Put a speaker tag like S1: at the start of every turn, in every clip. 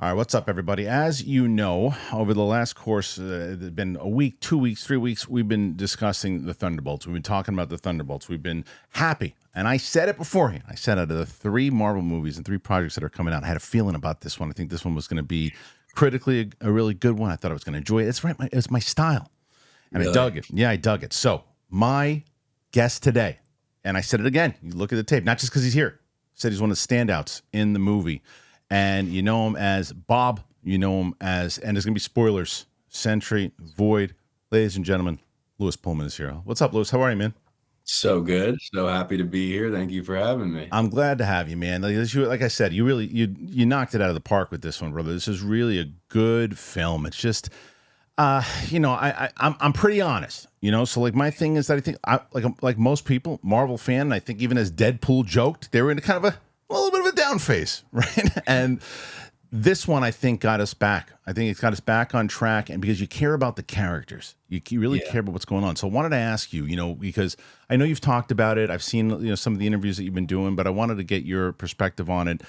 S1: All right, what's up, everybody? As you know, over the last course, it's been a week, 2 weeks, 3 weeks, we've been discussing the Thunderbolts. We've been talking about the Thunderbolts. We've been happy. And I said it beforehand. I said out of the 3 Marvel movies and 3 projects that are coming out, I had a feeling about this one. I think this one was going to be critically a really good one. I thought I was going to enjoy it. It's right. It's my style. And really? I dug it. Yeah, I dug it. So my guest today, and I said it again, you look at the tape, not just because he's here. Said he's one of the standouts in the movie. And you know him as Bob. You know him as, and there's going to be spoilers, Sentry, Void. Ladies and gentlemen, Lewis Pullman is here. What's up, Lewis? How are you, man?
S2: So good. So happy to be here. Thank you for having me.
S1: I'm glad to have you, man. Like I said, you knocked it out of the park with this one, brother. This is really a good film. It's just, I'm pretty honest, So like my thing is that I think like most people, Marvel fan, I think even as Deadpool joked, they were in kind of a little bit of a down phase, right? And this one, I think, got us back. I think it's got us back on track, and because you care about the characters, you really care about what's going on. So I wanted to ask you, because I know you've talked about it. I've seen, some of the interviews that you've been doing, but I wanted to get your perspective on it.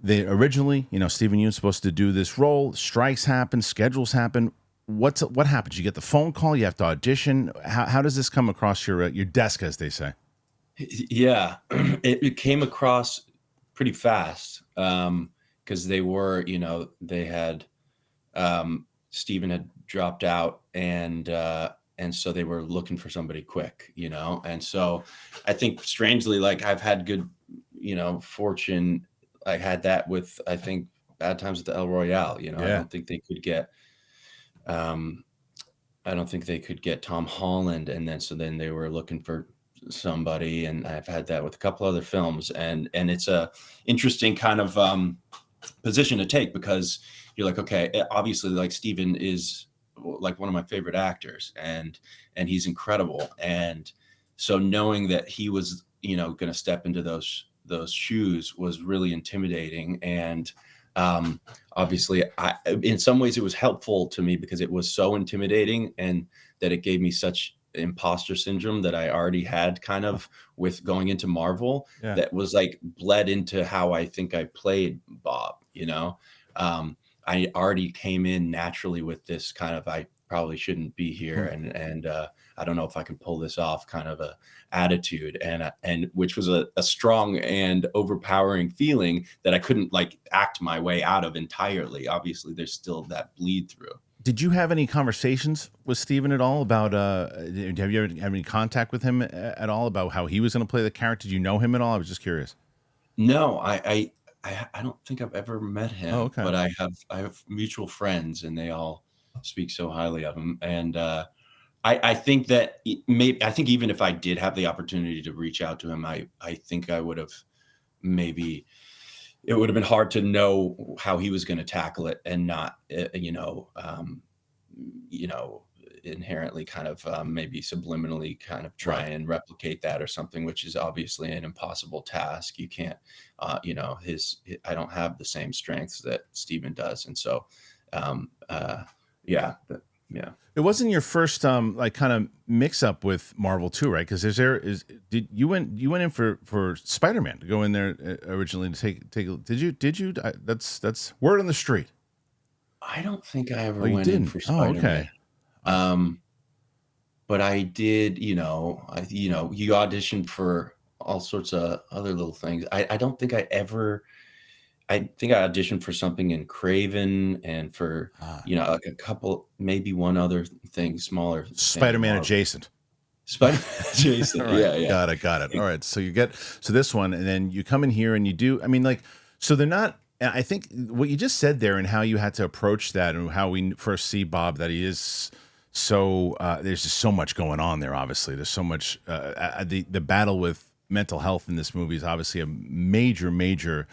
S1: They originally, Stephen Yeun's supposed to do this role. Strikes happen, schedules happen. What happens? You get the phone call. You have to audition. How does this come across your desk, as they say?
S2: Yeah, it came across pretty fast because they were, they had Stephen had dropped out, and so they were looking for somebody quick, and so I think strangely, like I've had good, fortune. I had that with, I think, Bad Times at the El Royale. I don't think they could get. I don't think they could get Tom Holland, and then they were looking for somebody, and I've had that with a couple other films, and it's a interesting kind of position to take, because you're like, okay, obviously, like Stephen is like one of my favorite actors, and he's incredible, and so knowing that he was going to step into those shoes was really intimidating, and obviously in some ways it was helpful to me because it was so intimidating, and that it gave me such imposter syndrome that I already had kind of with going into Marvel, that was like bled into how I think I played Bob. I already came in naturally with this kind of, I probably shouldn't be here, and I don't know if I can pull this off kind of a attitude, and which was a strong and overpowering feeling that I couldn't like act my way out of entirely. Obviously there's still that bleed through.
S1: Did you have any conversations with Stephen at all about, have you ever had any contact with him at all about how he was going to play the character? Did you know him at all? I was just curious.
S2: No, I don't think I've ever met him.
S1: Oh, okay.
S2: But I have mutual friends, and they all speak so highly of him. And I think that I think even if I did have the opportunity to reach out to him, I think I would have maybe, it would have been hard to know how he was going to tackle it, and not, inherently kind of maybe subliminally kind of try and replicate that or something, which is obviously an impossible task. You can't, I don't have the same strengths that Stephen does. And so,
S1: It wasn't your first like kind of mix up with Marvel too, right? Because you went in for Spider-Man to go in there originally to take did you that's word on the street.
S2: I don't think I ever went in for
S1: Oh,
S2: Spider-Man.
S1: okay.
S2: But I did, you auditioned for all sorts of other little things. I don't think I think I auditioned for something in Craven, and for, like a couple, maybe one other thing, smaller.
S1: Spider-Man adjacent.
S2: Spider-Man adjacent.
S1: Right. Yeah. Got it. All right. So this one, and then you come in here and you do, I mean, like, so they're not, I think what you just said there and how you had to approach that, and how we first see Bob, that he is so, there's just so much going on there. Obviously there's so much, the battle with mental health in this movie is obviously a major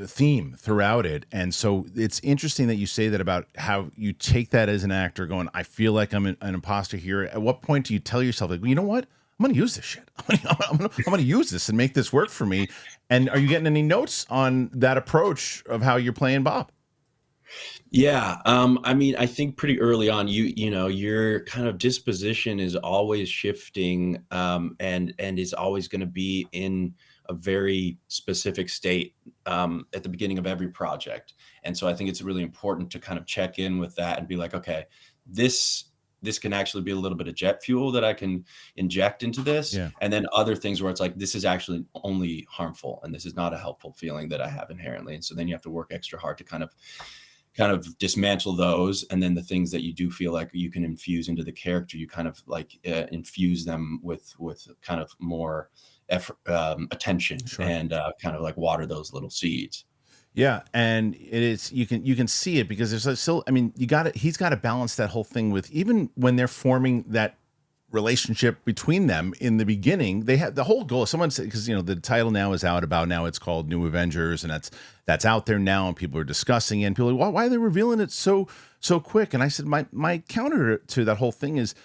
S1: theme throughout it. And so it's interesting that you say that about how you take that as an actor going, I feel like I'm an imposter here. At what point do you tell yourself, like, well, you know what? I'm going to use this shit. I'm going to use this and make this work for me. And are you getting any notes on that approach of how you're playing Bob?
S2: Yeah. I mean, I think pretty early on, your kind of disposition is always shifting, and is always going to be in a very specific state at the beginning of every project. And so I think it's really important to kind of check in with that and be like, okay, this can actually be a little bit of jet fuel that I can inject into this.
S1: Yeah.
S2: And then other things where it's like, this is actually only harmful and this is not a helpful feeling that I have inherently. And so then you have to work extra hard to kind of dismantle those. And then the things that you do feel like you can infuse into the character, you kind of like infuse them with kind of more effort, attention, and kind of like water those little seeds.
S1: Yeah, and it is, you can see it because there's still, I mean, he's got to balance that whole thing with, even when they're forming that relationship between them in the beginning, they have the whole goal. Someone said, because the title now is out, about now it's called New Avengers, and that's out there now, and people are discussing it, and people are like, why are they revealing it so quick? And I said, my counter to that whole thing is,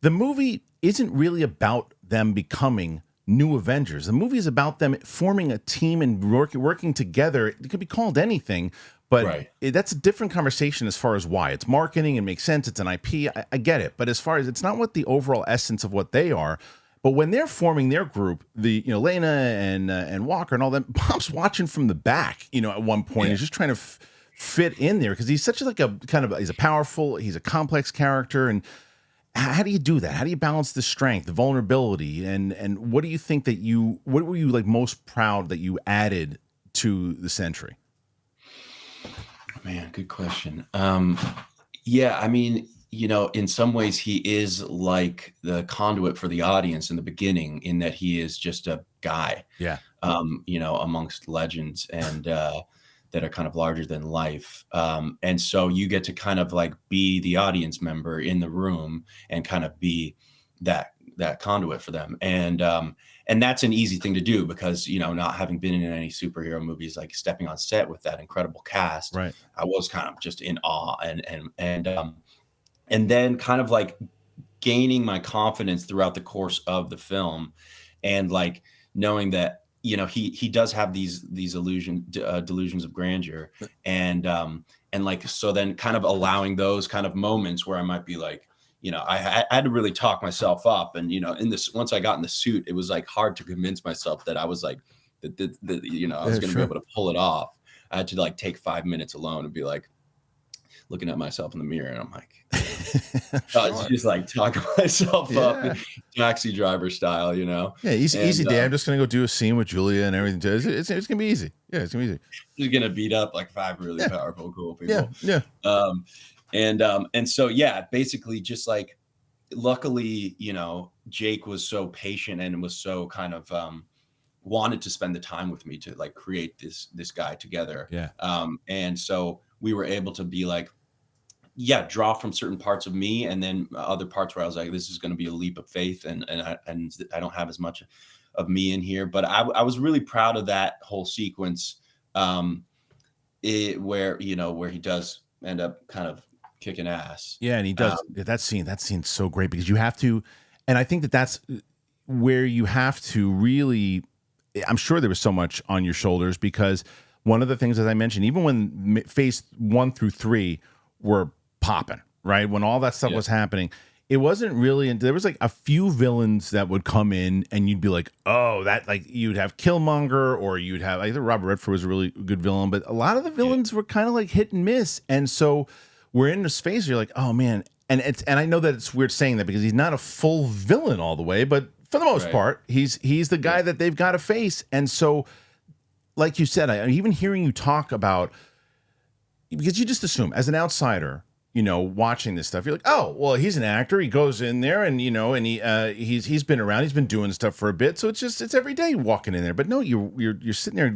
S1: the movie isn't really about them becoming New Avengers. The movie is about them forming a team and working together. It could be called anything, but that's a different conversation as far as why. It's marketing, it makes sense, it's an IP, I get it. But as far as, it's not what the overall essence of what they are. But when they're forming their group, Lena and Walker and all that, Bob's watching from the back, at one point. He's just trying to fit in there because he's such he's a complex character. And how do you do that? How do you balance the strength, the vulnerability, and what do you think what were you like most proud that you added to the Sentry?
S2: Man, good question. Yeah, I mean, in some ways he is like the conduit for the audience in the beginning, in that he is just a guy, amongst legends and that are kind of larger than life. And so you get to kind of like be the audience member in the room and kind of be that conduit for them. And that's an easy thing to do because, not having been in any superhero movies, like stepping on set with that incredible cast,
S1: right,
S2: I was kind of just in awe and then kind of like gaining my confidence throughout the course of the film, and like knowing that, he does have these delusions of grandeur, and like, so then kind of allowing those kind of moments where I might be like, I had to really talk myself up, and once I got in the suit, it was like hard to convince myself that I was like I was going to be able to pull it off. I had to like take 5 minutes alone and be like looking at myself in the mirror, and I'm like, just like talking myself up, taxi driver style,
S1: Yeah, easy day. I'm just gonna go do a scene with Julia and everything. It's gonna be easy. Yeah, it's gonna be easy.
S2: She's gonna beat up like 5 really powerful, cool people.
S1: Yeah.
S2: And so basically just like, luckily, Jake was so patient and was so kind of wanted to spend the time with me to like create this guy together.
S1: Yeah.
S2: And so we were able to be like, draw from certain parts of me, and then other parts where I was like, this is going to be a leap of faith, and I don't have as much of me in here. But I was really proud of that whole sequence, where he does end up kind of kicking ass.
S1: Yeah, and he does. That scene's so great because you have to, and I think that's where you have to really, I'm sure there was so much on your shoulders, because one of the things, as I mentioned, even when phase 1 through 3 were popping, right? When all that stuff was happening, it wasn't really, there was like a few villains that would come in and you'd be like, oh, that, like, you'd have Killmonger, or you'd have, I think Robert Redford was a really good villain, but a lot of the villains were kind of like hit and miss. And so we're in this phase where you're like, oh man. And I know that it's weird saying that because he's not a full villain all the way, but for the most part, he's the guy that they've got to face. And so, like you said, even hearing you talk about, because you just assume as an outsider, watching this stuff, you're like, oh, well, he's an actor. He goes in there and, and he's been around. He's been doing stuff for a bit. So it's every day walking in there. But no, you're sitting there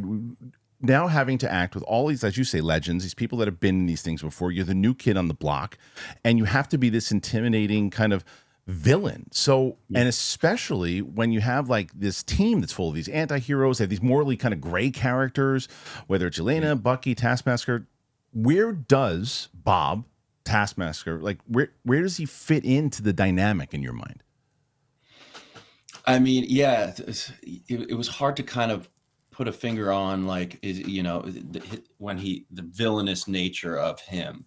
S1: now having to act with all these, as you say, legends, these people that have been in these things before. You're the new kid on the block, and you have to be this intimidating kind of villain. So, and especially when you have like this team that's full of these anti-heroes, they have these morally kind of gray characters, whether it's Elena, Bucky, Taskmaster. Where does Bob Taskmaster, like, where does he fit into the dynamic in your mind?
S2: I mean, it was hard to kind of put a finger on, like, when the villainous nature of him,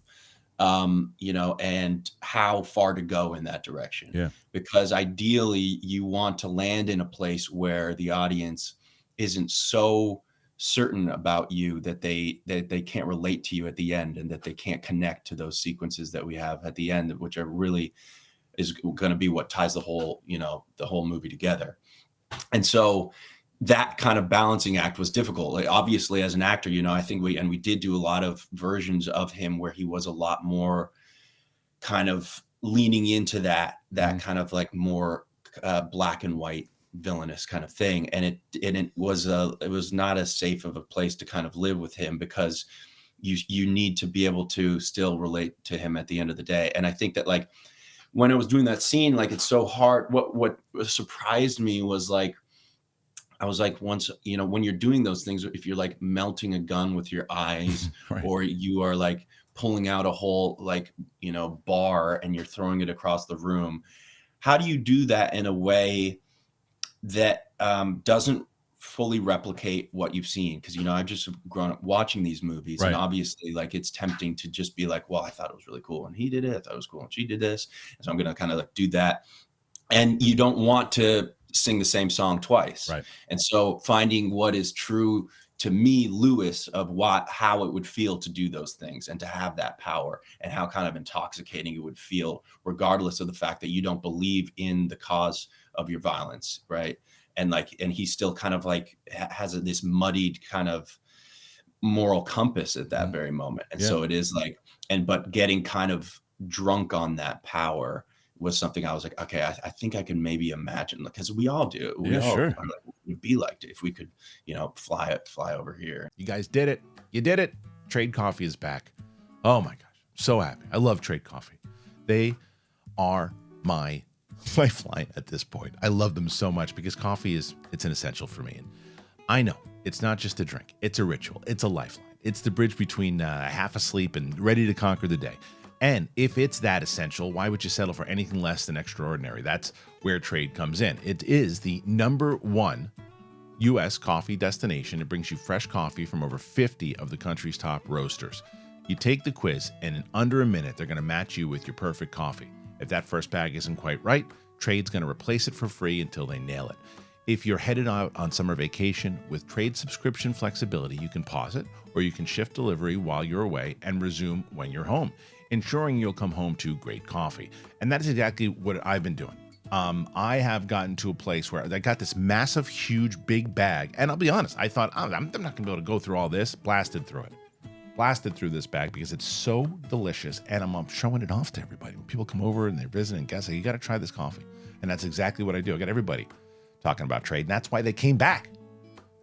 S2: and how far to go in that direction.
S1: Yeah.
S2: Because ideally you want to land in a place where the audience isn't so certain about you that they can't relate to you at the end, and that they can't connect to those sequences that we have at the end, which are really is going to be what ties the whole, the whole movie together. And so that kind of balancing act was difficult. Like, obviously, as an actor, I think we did do a lot of versions of him where he was a lot more kind of leaning into that kind of like more black and white villainous kind of thing. And it was not as safe of a place to kind of live with him, because you need to be able to still relate to him at the end of the day. And I think that, like, when I was doing that scene, like, it's so hard. What surprised me was, like, I was like, once, when you're doing those things, if you're like melting a gun with your eyes,
S1: Right.
S2: or you are like pulling out a whole, like, bar and you're throwing it across the room, how do you do that in a way that doesn't fully replicate what you've seen? Because, I've just grown up watching these movies,
S1: Right.
S2: and obviously, like, it's tempting to just be like, well, I thought it was really cool and he did it, I thought it was cool and she did this, and so I'm going to kind of like do that. And you don't want to sing the same song twice.
S1: Right.
S2: And so finding what is true to me, Lewis, of how it would feel to do those things and to have that power, and how kind of intoxicating it would feel, regardless of the fact that you don't believe in the cause of your violence. Right. And he still kind of like has this muddied kind of moral compass at that very moment. And so it is like, but getting kind of drunk on that power was something I was like, okay, I think I can maybe imagine, because we all do. We all
S1: sure.
S2: are like, what would it be like if we could, fly over here.
S1: You guys did it. You did it. Trade Coffee is back. Oh my gosh. So happy. I love Trade Coffee. They are my lifeline at this point. I love them so much because coffee it's an essential for me. And I know it's not just a drink. It's a ritual. It's a lifeline. It's the bridge between half asleep and ready to conquer the day. And if it's that essential, why would you settle for anything less than extraordinary? That's where Trade comes in. It is the #1 U.S. coffee destination. It brings you fresh coffee from over 50 of the country's top roasters. You take the quiz, and in under a minute, they're going to match you with your perfect coffee. If that first bag isn't quite right, Trade's going to replace it for free until they nail it. If you're headed out on summer vacation, with Trade subscription flexibility, you can pause it, or you can shift delivery while you're away and resume when you're home, ensuring you'll come home to great coffee. And that is exactly what I've been doing. I have gotten to a place where I got this massive, huge, big bag. And I'll be honest, I thought, I'm not going to be able to go through all this. Blasted through this bag because it's so delicious. And I'm showing it off to everybody. When people come over and they're visiting guests, you got to try this coffee. And that's exactly what I do. I got everybody talking about Trade. And that's why they came back.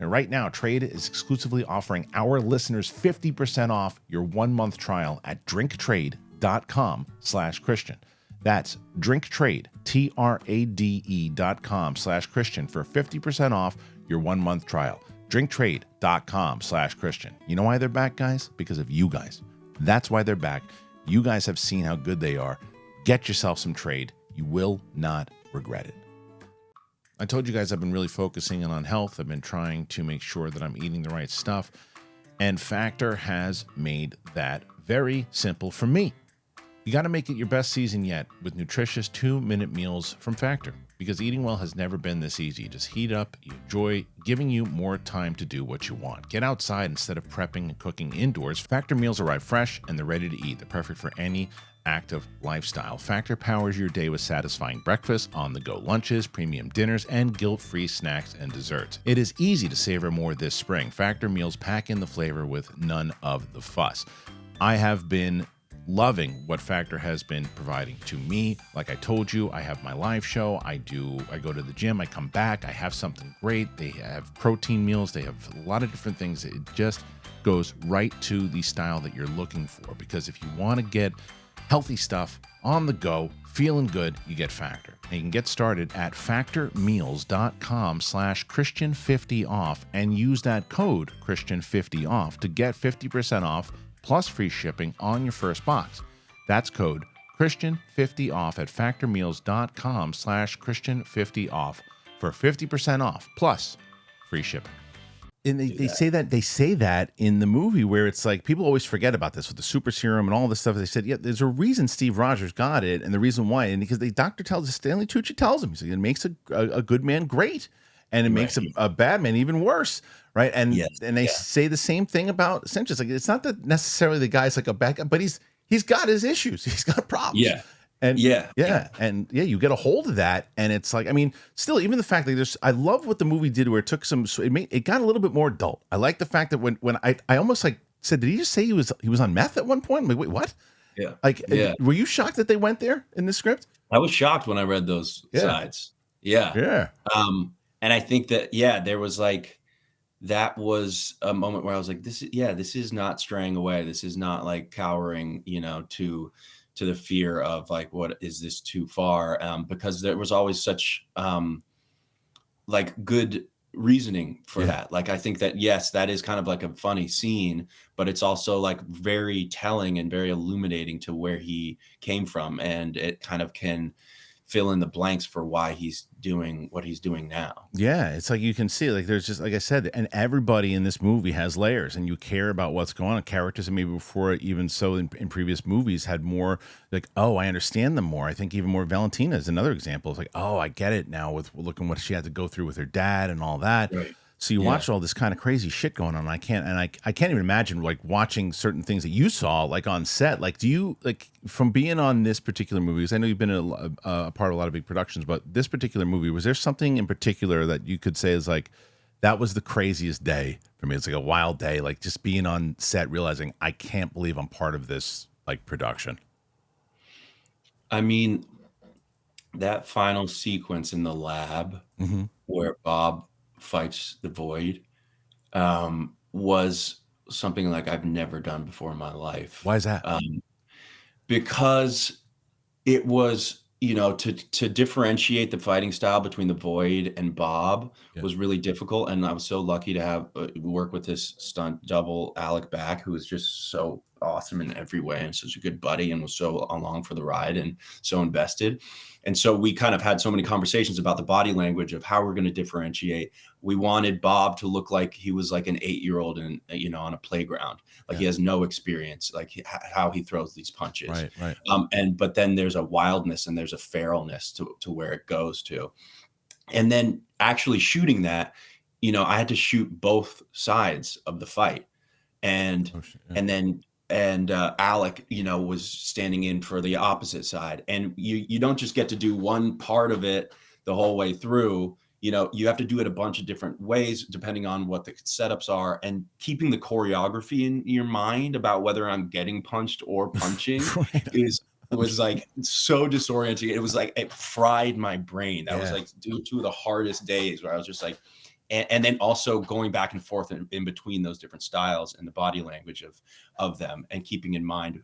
S1: And right now, Trade is exclusively offering our listeners 50% off your 1-month trial at drinktrade.com/Kristian. That's drinktrade, TRADE.com/Kristian for 50% off your 1-month trial. drinktrade.com/Kristian. You know why they're back, guys? Because of you guys. That's why they're back. You guys have seen how good they are. Get yourself some Trade. You will not regret it. I told you guys I've been really focusing on health. I've been trying to make sure that I'm eating the right stuff. And Factor has made that very simple for me. You got to make it your best season yet with nutritious 2-minute meals from Factor, because eating well has never been this easy. Just heat up, you enjoy, giving you more time to do what you want. Get outside instead of prepping and cooking indoors. Factor meals arrive fresh and they're ready to eat. They're perfect for any active lifestyle. Factor powers your day with satisfying breakfast, on-the-go lunches, premium dinners, and guilt-free snacks and desserts. It is easy to savor more this spring. Factor meals pack in the flavor with none of the fuss. I have been loving what Factor has been providing to me. Like I told you, I have my live show. I go to the gym, I come back, I have something great. They have protein meals. They have a lot of different things. It just goes right to the style that you're looking for, because if you want to get healthy stuff on the go, feeling good, you get Factor. And you can get started at factormeals.com/Kristian50 off and use that code Kristian50 off to get 50% off plus free shipping on your first box. That's code Kristian50 off at factormeals.com/Kristian50 off for 50% off plus free shipping. And they say that in the movie, where it's like, people always forget about this with the super serum and all this stuff. They said, yeah, there's a reason Steve Rogers got it, and the reason why, and because the doctor tells us, Stanley Tucci tells him, he said, it makes a good man great. and it makes
S2: Right.
S1: a bad man even worse, right? And
S2: Yes.
S1: they
S2: Yeah.
S1: say the same thing about Sentry. It's like it's not that necessarily the guy's like a bad guy, but he's got his issues. He's got problems.
S2: Yeah.
S1: And
S2: Yeah. Yeah.
S1: you get a hold of that, and it's like, I mean, still, even the fact that I love what the movie did, where it took it got a little bit more adult. I like the fact that when I almost like said, did he just say he was on meth at one point? I'm like, wait, what?
S2: Yeah.
S1: Like,
S2: Yeah.
S1: were you shocked that they went there in the script?
S2: I was shocked when I read those
S1: Yeah,
S2: sides. Yeah.
S1: yeah,
S2: And I think that, yeah, there was like, that was a moment where I was like, this is not straying away. This is not like cowering, to the fear of like, what is this too far? Because there was always such like good reasoning for
S1: yeah.
S2: that. Like, I think that, yes, that is kind of like a funny scene, but it's also like very telling and very illuminating to where he came from. And it kind of can fill in the blanks for why he's doing what he's doing now.
S1: Yeah, it's like you can see, like, there's just, like I said, and everybody in this movie has layers, and you care about what's going on. Characters that maybe before, even so in previous movies, had more like, oh, I understand them more. I think even more Valentina is another example. It's like, oh, I get it now with looking what she had to go through with her dad and all that.
S2: Right.
S1: So you
S2: Yeah.
S1: watch all this kind of crazy shit going on. I can't even imagine like watching certain things that you saw like on set. Like, do you like from being on this particular movie? Because I know you've been a part of a lot of big productions, but this particular movie, was there something in particular that you could say is like that was the craziest day for me? It's like a wild day, like just being on set, realizing I can't believe I'm part of this like production.
S2: I mean, that final sequence in the lab
S1: Mm-hmm.
S2: where Bob fights the void was something like I've never done before in my life.
S1: Why is that?
S2: Because it was, to differentiate the fighting style between the Void and Bob
S1: Yeah.
S2: was really difficult, and I was so lucky to have work with this stunt double, Alec Back, who was just so awesome in every way and such a good buddy and was so along for the ride and so invested. And so we kind of had so many conversations about the body language of how we're going to differentiate. We wanted Bob to look like he was like an 8-year-old and on a playground, like he has no experience, like how he throws these punches.
S1: Right.
S2: But then there's a wildness and there's a feralness to where it goes to. And then actually shooting that, I had to shoot both sides of the fight. And
S1: Oh, shit, yeah.
S2: and then Alec, was standing in for the opposite side. And you don't just get to do one part of it the whole way through. You have to do it a bunch of different ways depending on what the setups are, and keeping the choreography in your mind about whether I'm getting punched or punching
S1: Right.
S2: was like so disorienting. It was like it fried my brain. That was
S1: Yeah.
S2: like two of the hardest days where I was just like, and then also going back and forth in between those different styles and the body language of them, and keeping in mind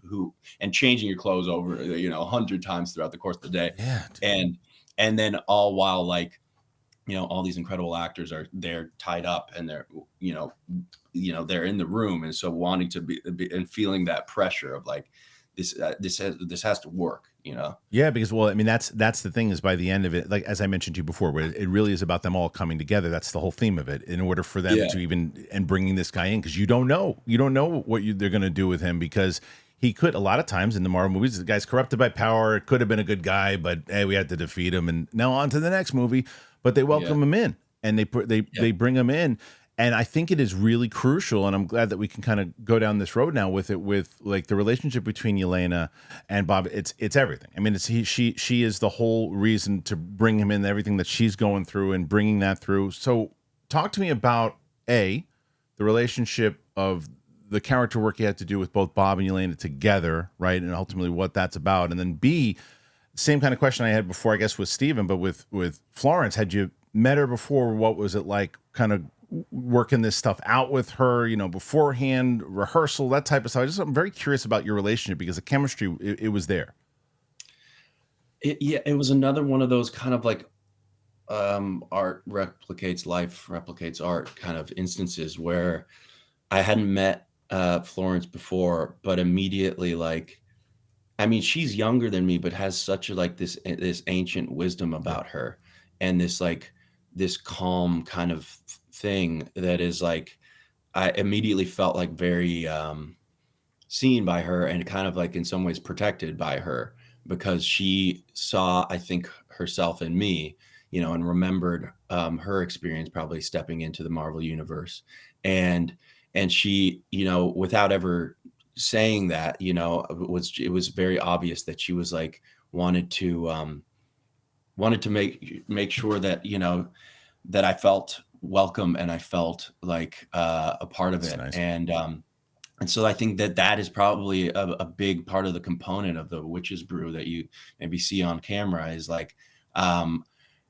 S2: and changing your clothes over 100 times throughout the course of the day.
S1: Yeah.
S2: And then all while like all these incredible actors they're tied up and they're they're in the room, and so wanting to be and feeling that pressure of like this has to work.
S1: Yeah, because well, I mean, that's the thing is by the end of it, like as I mentioned to you before, where it really is about them all coming together. That's the whole theme of it. In order for them to even and bringing this guy in, because you don't know what they're going to do with him, because he could a lot of times in the Marvel movies, the guy's corrupted by power. It could have been a good guy, but hey, we had to defeat him, and now on to the next movie. But they welcome him in, and they bring him in. And I think it is really crucial, and I'm glad that we can kind of go down this road now with it, with like the relationship between Yelena and Bob. It's everything. I mean, she is the whole reason to bring him in, everything that she's going through and bringing that through. So talk to me about the relationship of the character work you had to do with both Bob and Yelena together, right? And ultimately what that's about. And then B, same kind of question I had before, I guess, with Steven, but with Florence. Had you met her before? What was it like kind of working this stuff out with her, beforehand, rehearsal, that type of stuff? I'm very curious about your relationship, because the chemistry, it was there.
S2: It was another one of those kind of like art replicates life, replicates art kind of instances where I hadn't met Florence before, but immediately like, I mean, she's younger than me, but has such a like this ancient wisdom about her, and this calm kind of thing that is like, I immediately felt like very seen by her and kind of like in some ways protected by her, because she saw, I think, herself in me, and remembered her experience probably stepping into the Marvel universe. And she, without ever saying that, it was very obvious that she was like wanted to make sure that, that I felt welcome and I felt like a part of
S1: That's
S2: it.
S1: nice.
S2: And so I think that is probably a big part of the component of the witch's brew that you maybe see on camera is like,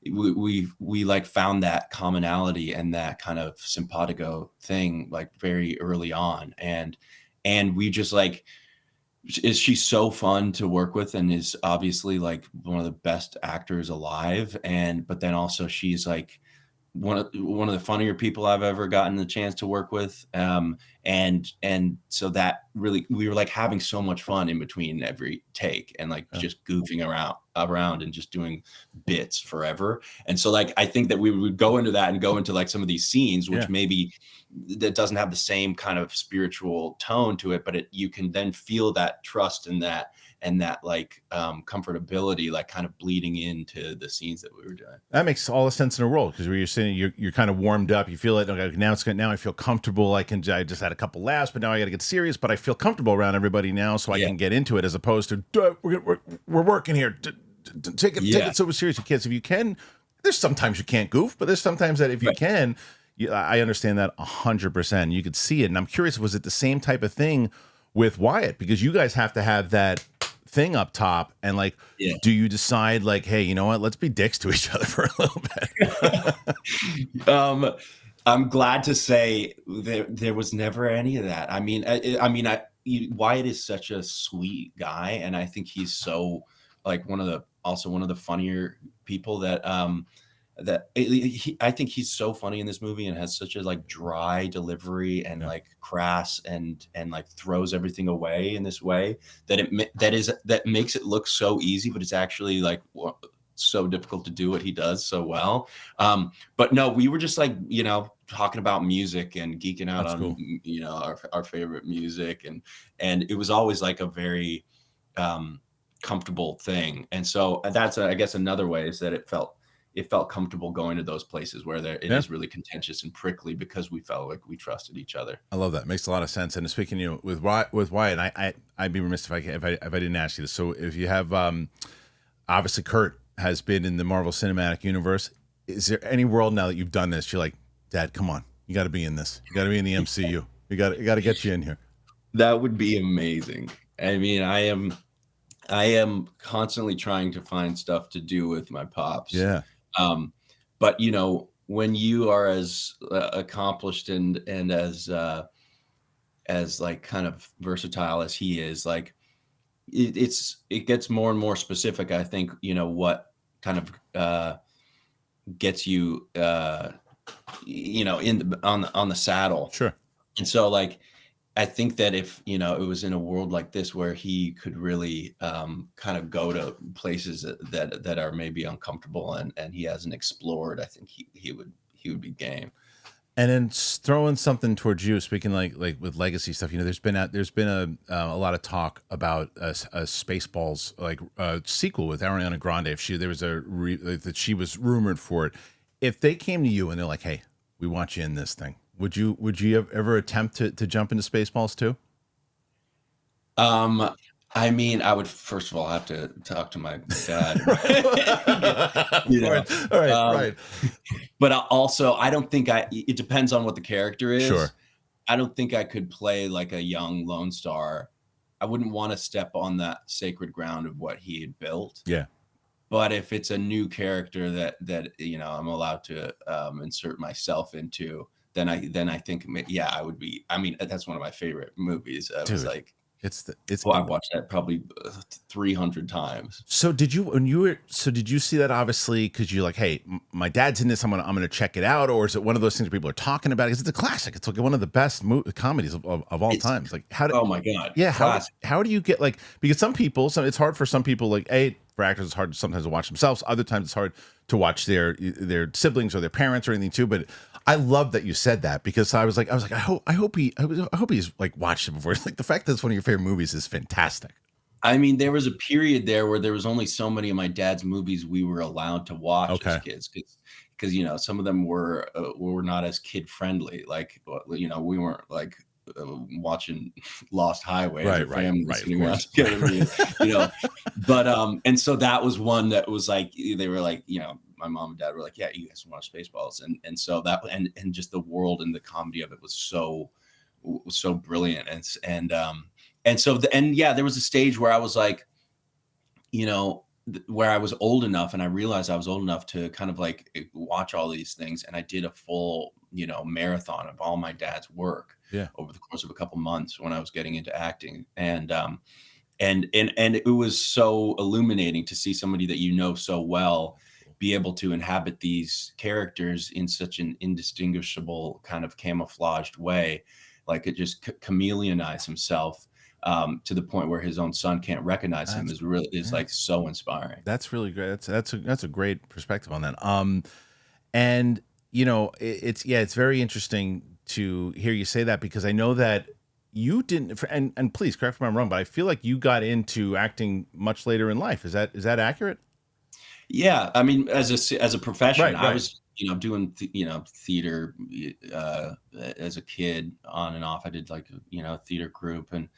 S2: we like found that commonality and that kind of simpatico thing like very early on. And we just like, she's so fun to work with and is obviously like one of the best actors alive. But then also she's like one of the funnier people I've ever gotten the chance to work with. And so that really, we were like having so much fun in between every take and like just goofing around and just doing bits forever. And so like, I think that we would go into that and go into like some of these scenes, which maybe that doesn't have the same kind of spiritual tone to it, but you can then feel that trust and that like comfortability, like kind of bleeding into the scenes that we were doing.
S1: That makes all the sense in the world because you're saying you're kind of warmed up. You feel it. Okay, now I feel comfortable. I just had a couple laughs, but now I got to get serious. But I feel comfortable around everybody now, so I can get into it as opposed to we're working here. Take it so serious. You can't. If you can, there's sometimes you can't goof, but there's sometimes that if you can, I understand that 100%. You could see it, and I'm curious, was it the same type of thing with Wyatt? Because you guys have to have that thing up top, and like, do you decide like, hey, you know what? Let's be dicks to each other for a little
S2: bit. I'm glad to say there was never any of that. I mean, Wyatt is such a sweet guy, and I think he's so like one of the funnier people that I think he's so funny in this movie and has such a like dry delivery and like crass and like throws everything away in this way that makes it look so easy, but it's actually like so difficult to do what he does so well. But no, we were just like, talking about music and geeking out on, cool. Our favorite music. And it was always like a very comfortable thing. And so that's, I guess, another way is that it felt comfortable going to those places where it is really contentious and prickly because we felt like we trusted each other.
S1: I love that. Makes a lot of sense. And speaking, with Wyatt, I'd be remiss if I didn't ask you this. So if you have, obviously Kurt has been in the Marvel Cinematic Universe. Is there any world now that you've done this, you're like, Dad, come on, you got to be in this. You got to be in the MCU. You got to get you in here.
S2: That would be amazing. I mean, I am constantly trying to find stuff to do with my pops.
S1: Yeah.
S2: But when you are as accomplished and as like kind of versatile as he is, like it gets more and more specific. I think, what kind of gets you on the saddle.
S1: Sure.
S2: And so like I think that if it was in a world like this where he could really kind of go to places that are maybe uncomfortable and he hasn't explored, I think he would be game.
S1: And then throwing something towards you, speaking like with legacy stuff, there's been a lot of talk about a Spaceballs like sequel with Ariana Grande. If that she was rumored for it. If they came to you and they're like, hey, we want you in this thing, would you ever attempt to jump into Spaceballs too?
S2: I mean, I would first of all have to talk to my dad.
S1: Right.
S2: But also, I don't think it depends on what the character is.
S1: Sure.
S2: I don't think I could play like a young Lone Star. I wouldn't want to step on that sacred ground of what he had built.
S1: Yeah.
S2: But if it's a new character that I'm allowed to insert myself into, then I think I would be. I mean, that's one of my favorite movies. I was like, I watched that probably 300 times.
S1: So did you see that obviously because you're like, hey, my dad's in this, I'm gonna check it out, or is it one of those things people are talking about? Because it's a classic. It's like one of the best comedies of all times. Like
S2: oh my god,
S1: yeah. How do you get like, because some people, it's hard for some people, like for actors it's hard sometimes to watch themselves. Other times it's hard to watch their siblings or their parents or anything too. But I love that you said that because I was like, I hope he's like watched it before. Like the fact that it's one of your favorite movies is fantastic.
S2: I mean, there was a period there where there was only so many of my dad's movies we were allowed to watch as
S1: Okay.
S2: kids, because you know, some of them were not as kid friendly. Like, you know, we weren't like watching Lost Highway as a
S1: Right,
S2: family
S1: of
S2: sitting around
S1: course.
S2: together, you know. But and so that was one that was like, they were like, you know, my mom and dad were like, yeah, you guys watch Spaceballs, and so that, and just the world and the comedy of it was so brilliant, and so and yeah, there was a stage where I was like, you know, where I was old enough, and I realized I was old enough to kind of like watch all these things, and I did a full, you know, marathon of all my dad's work
S1: Yeah.
S2: over the course of a couple months when I was getting into acting, and it was so illuminating to see somebody that you know so well be able to inhabit these characters in such an indistinguishable kind of camouflaged way, like it just chameleonize himself, to the point where his own son can't recognize him, is
S1: Yeah.
S2: like so inspiring.
S1: That's really great. That's a great perspective on that. And you know, it's very interesting to hear you say that, because I know that you didn't, and please correct me if I'm wrong, but I feel like you got into acting much later in life. Is that accurate?
S2: Yeah, I mean, as a profession, I
S1: Right.
S2: was, you know, doing you know, theater as a kid on and off. I did like, you know, a theater group, and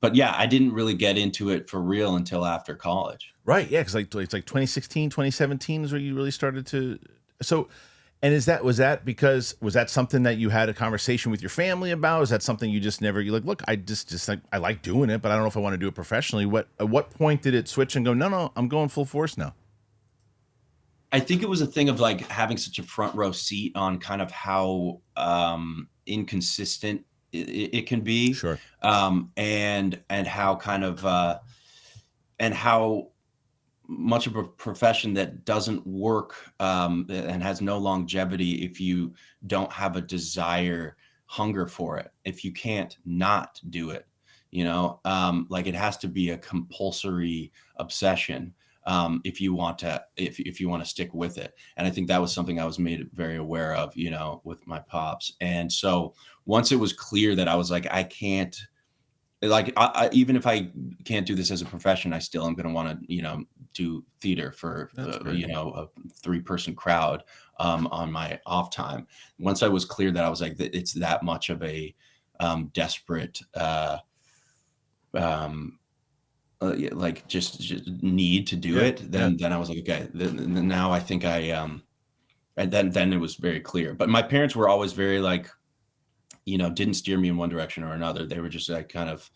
S2: but yeah, I didn't really get into it for real until after college.
S1: Right. Yeah. Cause like it's like 2016, 2017 is where you really started to. So, and was that something that you had a conversation with your family about? Is that something you just never, you like, look, I just like, I like doing it, but I don't know if I want to do it professionally. At what point did it switch and go, no, I'm going full force now?
S2: I think it was a thing of like having such a front row seat on kind of how inconsistent it can be,
S1: Sure.
S2: and how kind of and how much of a profession that doesn't work, and has no longevity if you don't have a desire, hunger for it. If you can't not do it, you know, like it has to be a compulsory obsession, if you want to, if you want to stick with it. And I think that was something I was made very aware of, you know, with my pops. And so once it was clear that I was like, I can't, like even if I can't do this as a profession, I still am going to want to, you know, do theater for
S1: That's great.
S2: you know, a 3-person crowd, on my off time. Once I was clear that I was like, it's that much of a desperate um, yeah, like just need to do
S1: Yeah.
S2: it,
S1: Yeah.
S2: then I was like, okay, then now I think I and then it was very clear. But my parents were always very like, you know, didn't steer me in one direction or another. They were just like kind of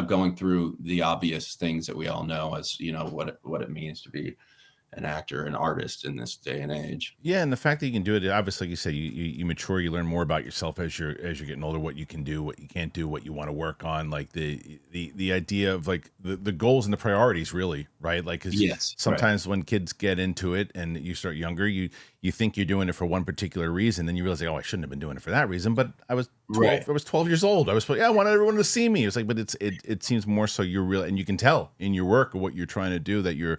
S2: going through the obvious things that we all know, as you know, what it means to be an actor, an artist in this day and age.
S1: Yeah, and the fact that you can do it, obviously, like you say, you mature, you learn more about yourself as you're getting older, what you can do, what you can't do, what you want to work on, like the idea of like the goals and the priorities, really, right? Like, 'cause
S2: Yes, right,
S1: sometimes when kids get into it and you start younger, you think you're doing it for one particular reason, then you realize, like, oh, I shouldn't have been doing it for that reason. But
S2: right.
S1: I was 12 years old. Yeah, I wanted everyone to see me. It's like, but it seems more so you're real, and you can tell in your work or what you're trying to do that you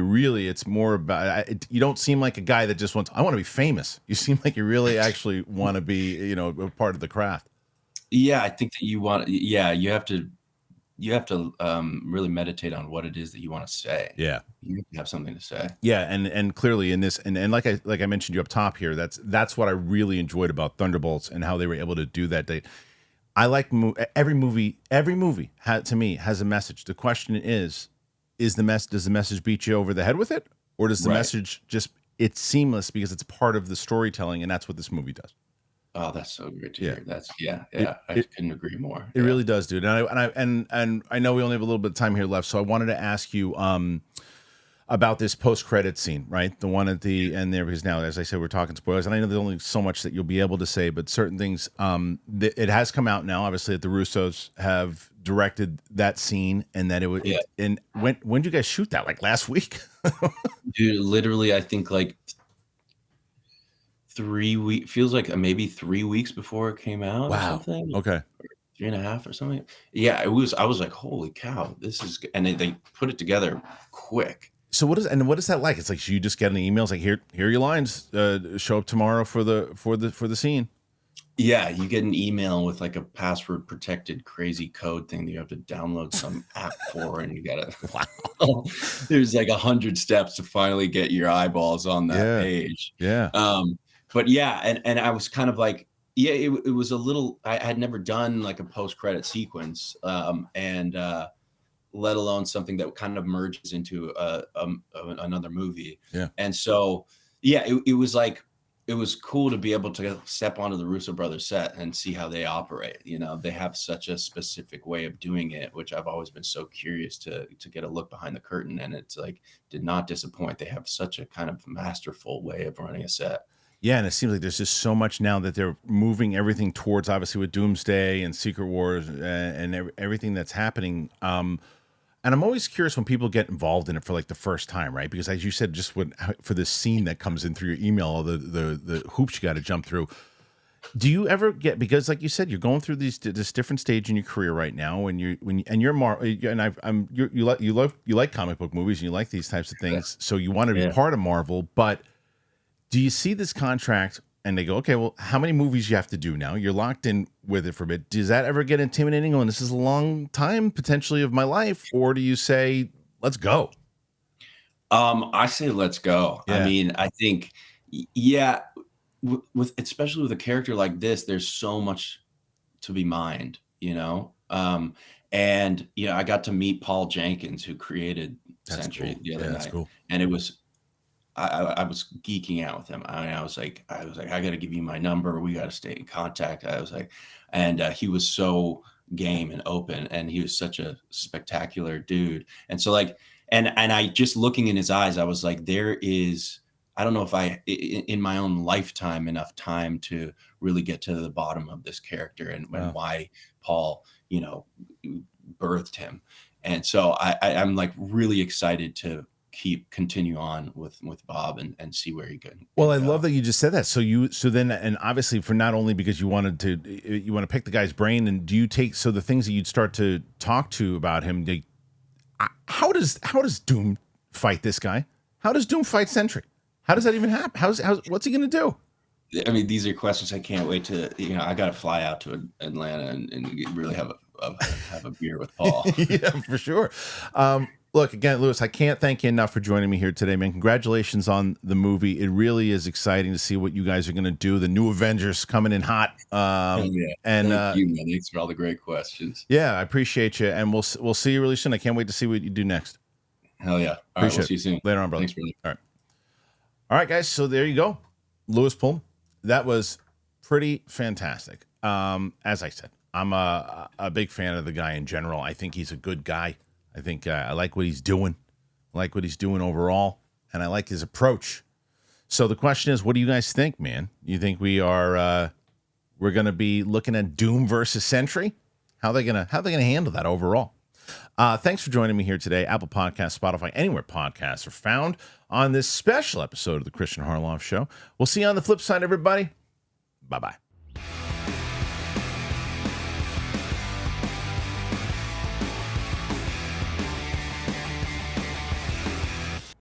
S1: really, it's more about you don't seem like a guy that just wants, I want to be famous. You seem like you really actually want to be, you know, a part of the craft.
S2: Yeah, I think that yeah, you have to really meditate on what it is that you want to say.
S1: Yeah.
S2: You have to have something to say.
S1: Yeah, and clearly in this, and like I mentioned you up top here, that's what I really enjoyed about Thunderbolts and how they were able to do that. I like every movie to me has a message. The question does the message beat you over the head with it, or does the
S2: Right.
S1: message just, it's seamless because it's part of the storytelling, and that's what this movie does.
S2: Oh, that's so great to
S1: Yeah.
S2: hear. That's yeah,
S1: It
S2: yeah. I
S1: it
S2: couldn't agree more.
S1: it
S2: Yeah.
S1: really does, dude. And I know we only have a little bit of time here left, so I wanted to ask you about this post credit scene, right? The one at the end there, because now, as I said, we're talking spoilers, and I know there's only so much that you'll be able to say, but certain things, it has come out now, obviously, that the Russos have directed that scene, and that
S2: Yeah.
S1: and when did you guys shoot that? Like last week?
S2: Dude, literally, I think like 3 week feels like maybe 3 weeks before it came out or
S1: Wow.
S2: something,
S1: Okay.
S2: 3.5 or something. Yeah, it was. I was like, holy cow, this is. And they put it together quick.
S1: So what is that like? It's like you just get an email, it's like, here are your lines. Show up tomorrow for the scene.
S2: Yeah, you get an email with like a password protected crazy code thing that you have to download some app for, and you gotta
S1: Wow.
S2: there's like 100 steps to finally get your eyeballs on that
S1: Yeah.
S2: page.
S1: Yeah.
S2: But yeah, and I was kind of like, yeah, it was a little. I had never done like a post credit sequence, and let alone something that kind of merges into another movie.
S1: Yeah.
S2: And so, yeah, it was like, it was cool to be able to step onto the Russo brothers set and see how they operate. You know, they have such a specific way of doing it, which I've always been so curious to get a look behind the curtain. And it's like, did not disappoint. They have such a kind of masterful way of running a set.
S1: Yeah, and it seems like there's just so much now that they're moving everything towards, obviously, with Doomsday and Secret Wars and everything that's happening. And I'm always curious when people get involved in it for like the first time, right? Because as you said, just for this scene that comes in through your email, all the hoops you got to jump through. Do you ever get, because like you said, you're going through this different stage in your career right now, and you like comic book movies and you like these types of things, so you want to be part of Marvel, but do you see this contract and they go, okay, well, how many movies you have to do now? You're locked in with it for a bit. Does that ever get intimidating? Oh, and this is a long time potentially of my life, or do you say, let's go?
S2: I say let's go.
S1: Yeah.
S2: I mean, I think, yeah, with especially with a character like this, there's so much to be mined, you know. And you know, I got to meet Paul Jenkins, who created Sentry, the other night,
S1: cool.
S2: and it was. I was geeking out with him. I was like, I got to give you my number. We got to stay in contact. I was like, and he was so game and open, and he was such a spectacular dude. And so like, and I just looking in his eyes, I was like, there is, I don't know if in my own lifetime, enough time to really get to the bottom of this character and why Paul, you know, birthed him. And so I'm like really excited to continue on with Bob and see where he can.
S1: Well, I love that you just said that. So then, and obviously for not only because you want to pick the guy's brain, and do you take, so the things that you'd start to talk to about him, how does Doom fight this guy? How does Doom fight Sentry? How does that even happen? What's he going to do?
S2: I mean, these are questions I can't wait to, you know, I got to fly out to Atlanta and really have a beer with Paul.
S1: Yeah, for sure. Look, again, Lewis, I can't thank you enough for joining me here today, man. Congratulations on the movie. It really is exciting to see what you guys are going to do. The new Avengers coming in hot.
S2: And thank you, man. Thanks for all the great questions.
S1: Yeah, I appreciate you. And we'll see you really soon. I can't wait to see what you do next.
S2: Hell yeah. All right, we'll see you soon.
S1: Later on, brother.
S2: Thanks, brother.
S1: All right, guys. So there you go. Lewis Pullman. That was pretty fantastic. As I said, I'm a big fan of the guy in general. I think he's a good guy. I think I like what he's doing. I like what he's doing overall, and I like his approach. So the question is, what do you guys think, man? You think we're going to be looking at Doom versus Sentry? How are they going to handle that overall? Thanks for joining me here today. Apple Podcasts, Spotify, anywhere podcasts are found on this special episode of the Kristian Harloff Show. We'll see you on the flip side, everybody. Bye-bye.